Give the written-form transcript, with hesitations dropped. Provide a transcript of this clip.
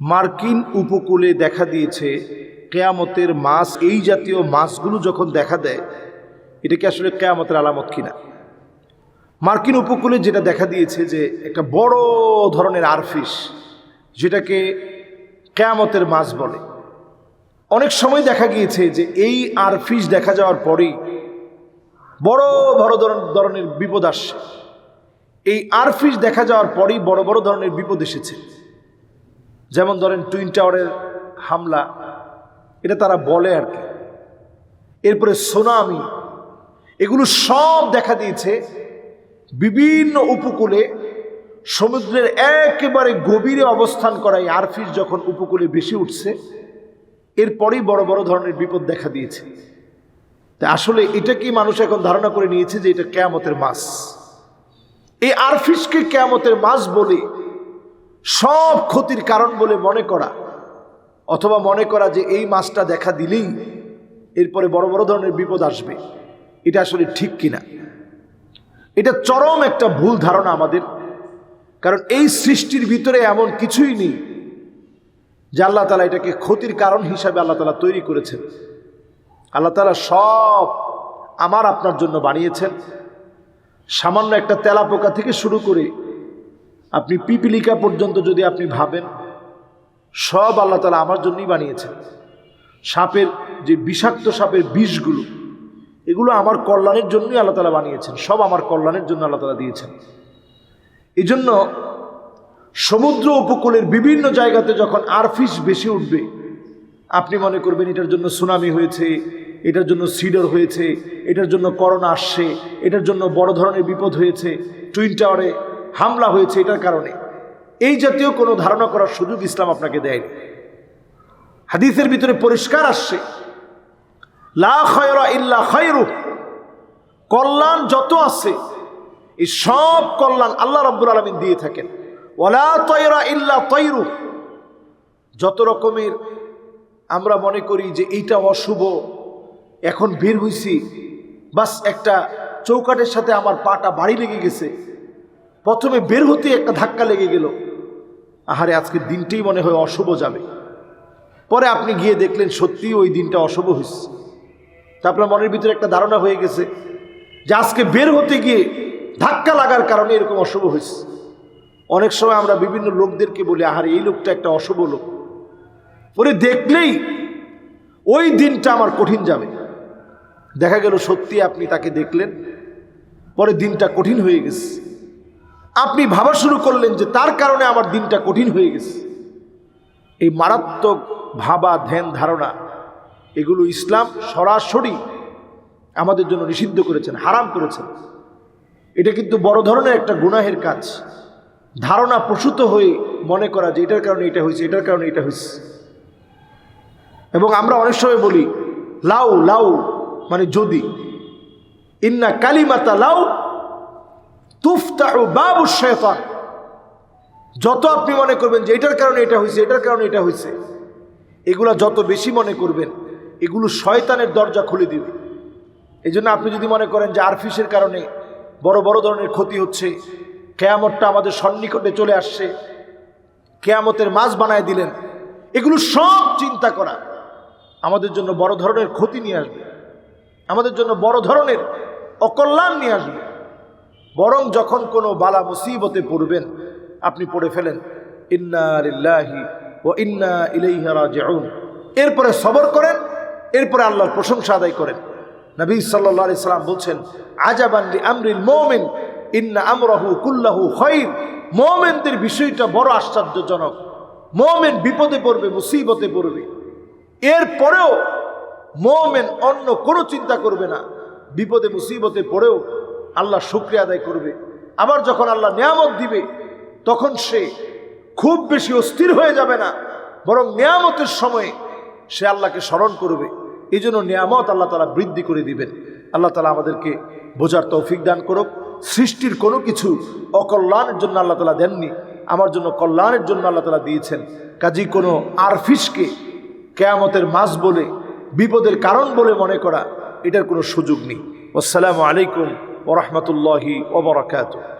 মার্কিন উপকূলে দেখা দিয়েছে কেয়ামতের মাস। এই জাতীয় মাসগুলো যখন দেখা দেয়, এটা কি আসলে কেয়ামতের আলামত কিনা? মার্কিন উপকূলে যেটা দেখা দিয়েছে যে একটা বড় ধরনের আরফিশ, যেটাকে কেয়ামতের মাস বলে। অনেক সময় দেখা গিয়েছে যে এই আরফিশ দেখা যাওয়ার পরেই বড় বড় ধরনের বিপদ আসছে। এই আরফিশ দেখা যাওয়ার পরেই বড় বড় ধরনের বিপদ এসেছে। যেমন ধরেন টুইন টাওয়ারের হামলা, এটা তারা বলে আর কি। এরপরে সুনামি, এগুলো সব দেখা দিয়েছে বিভিন্ন উপকূলে। সমুদ্রের একেবারে গভীরে অবস্থান করা এই আরফিশ যখন উপকূলে বেশি উঠছে, এরপরেই বড় বড় ধরনের বিপদ দেখা দিয়েছে। তা আসলে এটা কি মানুষ এখন ধারণা করে নিয়েছে যে এটা কিয়ামতের মাস। এই আরফিশকে কিয়ামতের মাস বলে সব ক্ষতির কারণ বলে মনে করা, অথবা মনে করা যে এই মাসটা দেখা দিলেই এরপরে বড় বড় ধরনের বিপদ আসবে, এটা আসলে ঠিক কিনা? এটা চরম একটা ভুল ধারণা আমাদের। কারণ এই সৃষ্টির ভিতরে এমন কিছুই নেই যে আল্লাহ তাআলা এটাকে ক্ষতির কারণ হিসাবে আল্লাহ তাআলা তৈরি করেছেন। আল্লাহ তাআলা সব আমার আপনার জন্য বানিয়েছেন। সামান্য একটা তেলাপোকা থেকে শুরু করে আপনি পিপিলিকা পর্যন্ত যদি আপনি ভাবেন, সব আল্লাহ তাআলা আমার জন্যই বানিয়েছেন। সাপের যে বিষাক্ত সাপের বিষগুলো, এগুলো আমার কল্যাণের জন্যই আল্লাহ তাআলা বানিয়েছেন। সব আমার কল্যাণের জন্য আল্লাহ তাআলা দিয়েছেন। এই জন্য সমুদ্র উপকূলের বিভিন্ন জায়গাতে যখন আরফিশ বেশি উঠবে, আপনি মনে করবেন এটার জন্য সুনামি হয়েছে, এটার জন্য সিডর হয়েছে, এটার জন্য করোনা আসছে, এটার জন্য বড় ধরনের বিপদ হয়েছে, টুইন টাওয়ারে হামলা হয়েছে এটার কারণে। এই জাতীয় কোনো ধারণা করার সুযোগ ইসলাম আপনাকে দেয়নি। হাদিসের ভিতরে পরিষ্কার আসছে, লা খায়রা ইল্লা খায়রু, কল্যাণ যত আছে এই সব কল্যাণ আল্লাহ রাব্বুল আলামিন দিয়ে থাকেন। ওয়ালা তায়রা ইল্লা তায়রু, যত রকমের আমরা মনে করি যে এইটা অশুভ, এখন বের হইছি, বাস একটা চৌকাটের সাথে আমার পাটা বাড়ি লেগে গেছে, প্রথমে বের হতে একটা ধাক্কা লেগে গেল, আহারে আজকের দিনটাই মনে হয় অশুভ যাবে। পরে আপনি গিয়ে দেখলেন সত্যিই ওই দিনটা অশুভ হয়েছে। তা আপনার মনের ভিতরে একটা ধারণা হয়ে গেছে যে আজকে বের হতে গিয়ে ধাক্কা লাগার কারণে এরকম অশুভ হয়েছে। অনেক সময় আমরা বিভিন্ন লোকদেরকে বলি, আহারে এই লোকটা একটা অশুভ লোক, পরে দেখলেই ওই দিনটা আমার কঠিন যাবে। দেখা গেল সত্যি আপনি তাকে দেখলেন, পরে দিনটা কঠিন হয়ে গেছে। আপনি ভাবা শুরু করলেন যে তার কারণে আমার দিনটা কঠিন হয়ে গেছে। এই মারাত্মক ভাবা ধ্যান ধারণা, এগুলো ইসলাম সরাসরি আমাদের জন্য নিষিদ্ধ করেছেন, হারাম করেছেন। এটা কিন্তু বড় ধরনের একটা গুনাহের কাজ। ধারণা প্রসূত হয়ে মনে করা যে এটার কারণে এটা হয়েছে, এটার কারণে এটা হয়েছে। এবং আমরা অনেক সময় বলি লাউ লাউ, মানে যদি, ইন্না কালিমাতা লাউ তুফতাহু বাবু শায়তান। যত আপনি মনে করবেন যে এটার কারণে এটা হয়েছে, এটার কারণে এটা হয়েছে, এগুলা যত বেশি মনে করবেন, এগুলো শয়তানের দরজা খুলে দিবে। এই জন্য আপনি যদি মনে করেন যে আরফিশের কারণে বড় বড় ধরনের ক্ষতি হচ্ছে, কেয়ামতটা আমাদের সন্নিকটে চলে আসছে, কেয়ামতের মাস বানায় দিলেন, এগুলো সব চিন্তা করা আমাদের জন্য বড় ধরনের ক্ষতি নিয়ে আসবে, আমাদের জন্য বড় ধরনের অকল্যাণ নিয়ে আসবে। বরং যখন কোনো বালা মুসিবতে পড়বেন, আপনি পড়ে ফেলেন ইন্না লিল্লাহি ওয়া ইন্না ইলাইহি রাজিউন, এরপরে সবর করেন, এরপরে আল্লাহর প্রশংসা আদায় করেন। নবী সাল্লাল্লাহু আলাইহি সাল্লাম বলছেন, আজাবান লি আমরিল মুমিন ইন্না আমরাহু কুল্লাহু খায়র। মুমিনদের বিষয়টা বড় আশ্চর্যজনক। মুমিন বিপদে পড়বে, মুসিবতে পড়বে, এরপরেও মুমিন অন্য কোনো চিন্তা করবে না। বিপদে মুসিবতে পড়েও আল্লাহ শুকরিয়া আদায় করবে। আবার যখন আল্লাহ নিয়ামত দিবে, তখন সে খুব বেশি অস্থির হয়ে যাবে না, বরং নিয়ামতের সময়ে সে আল্লাহকে স্মরণ করবে। এই জন্য নিয়ামত আল্লাহ তাআলা বৃদ্ধি করে দিবেন। আল্লাহ তাআলা আমাদেরকে বোঝার তৌফিক দান করুক। সৃষ্টির কোনো কিছু অকল্যাণের জন্য আল্লাহ তাআলা দেননি, আমার জন্য কল্যাণের জন্য আল্লাহ তাআলা দিয়েছেন। কাজেই কোনো আরফিশকে কিয়ামতের মাস বলে, বিপদের কারণ বলে মনে করা, এটার কোনো সুযোগ নেই। আসসালামু আলাইকুম ওয়া রাহমাতুল্লাহি ওয়া বারাকাতুহু।